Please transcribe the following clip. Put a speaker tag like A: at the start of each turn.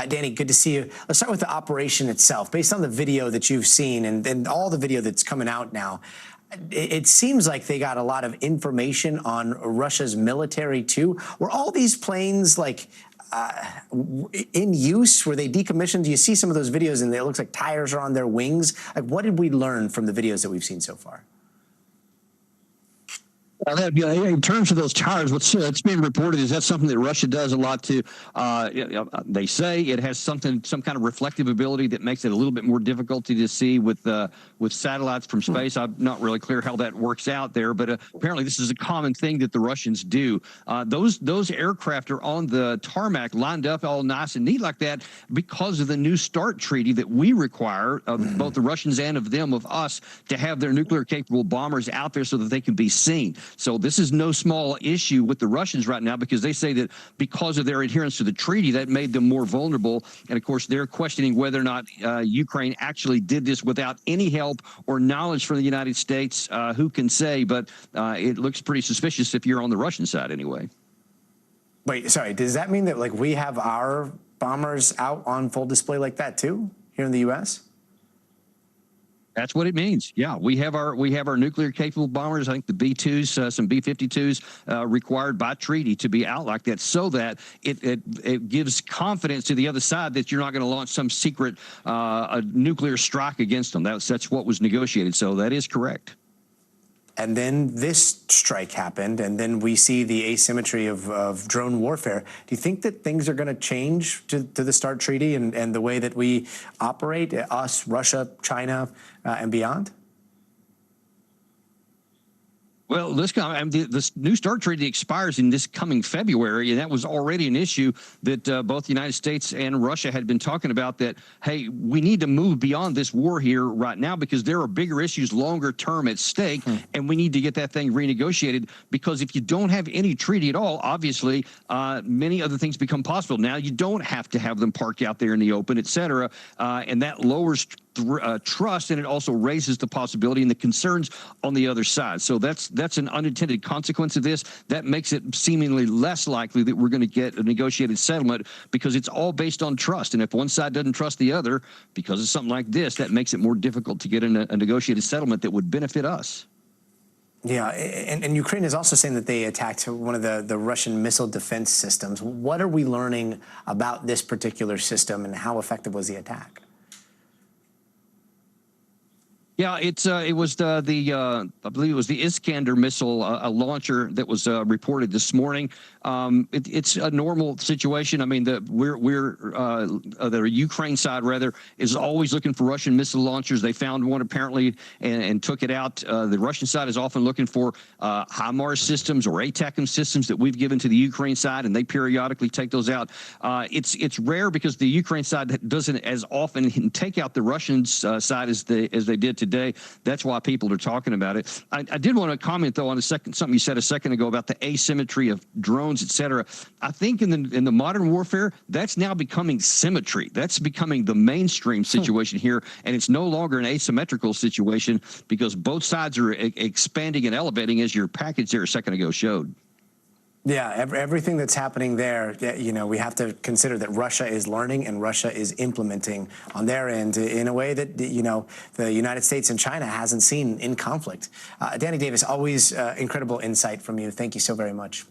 A: Danny, good to see you. Let's start with the operation itself. Based on the video that you've seen and all the video that's coming out now, it seems like they got a lot of information on Russia's military too. Were all these planes like in use? Were they decommissioned? Do you see some of those videos and it looks like tires are on their wings? Like, what did we learn from the videos that we've seen so far?
B: In terms of those tires, what's being reported is that's something that Russia does a lot to. They say it has some kind of reflective ability that makes it a little bit more difficulty to see with satellites from space. I'm not really clear how that works out there, but apparently this is a common thing that the Russians do. Those aircraft are on the tarmac, lined up all nice and neat like that, because of the New START treaty that we require of both the Russians and of them, of us, to have their nuclear-capable bombers out there so that they can be seen. So this is no small issue with the Russians right now, because they say that because of their adherence to the treaty, that made them more vulnerable. And of course, they're questioning whether or not Ukraine actually did this without any help or knowledge from the United States. Who can say? But it looks pretty suspicious if you're on the Russian side anyway.
A: Wait, sorry, does that mean that like we have our bombers out on full display like that too here in the U.S.?
B: That's what it means. Yeah, we have our nuclear capable bombers. I think the B-2s, some B-52s, required by treaty to be out like that, so that it gives confidence to the other side that you're not going to launch some secret nuclear strike against them. That's what was negotiated. So that is correct.
A: And then this strike happened, and then we see the asymmetry of drone warfare. Do you think that things are going to change to the START treaty and the way that we operate, us, Russia, China, and beyond?
B: Well, this New START treaty expires in this coming February, and that was already an issue that both the United States and Russia had been talking about, that, hey, we need to move beyond this war here right now because there are bigger issues longer term at stake, and we need to get that thing renegotiated, because if you don't have any treaty at all, obviously, many other things become possible. Now you don't have to have them parked out there in the open, et cetera, and that lowers trust, and it also raises the possibility and the concerns on the other side. So that's an unintended consequence of this. That makes it seemingly less likely that we're going to get a negotiated settlement, because it's all based on trust. And if one side doesn't trust the other because of something like this, that makes it more difficult to get a negotiated settlement that would benefit us.
A: Yeah, and Ukraine is also saying that they attacked one of the Russian missile defense systems. What are we learning about this particular system, and how effective was the attack?
B: Yeah, it was I believe it was the Iskander missile, a launcher that was reported this morning. It's a normal situation. I mean, the Ukraine side rather is always looking for Russian missile launchers. They found one apparently and took it out. The Russian side is often looking for HIMARS systems or ATACMS systems that we've given to the Ukraine side, and they periodically take those out. It's rare because the Ukraine side doesn't as often take out the Russian side as they did today. That's why people are talking about it. I did want to comment though on something you said a second ago about the asymmetry of drones, et cetera. I think in the modern warfare, that's now becoming symmetry. That's becoming the mainstream situation here, and it's no longer an asymmetrical situation, because both sides are expanding and elevating, as your package there a second ago showed.
A: Yeah, everything that's happening there, you know, we have to consider that Russia is learning and Russia is implementing on their end in a way that, you know, the United States and China hasn't seen in conflict. Danny Davis, always incredible insight from you. Thank you so very much.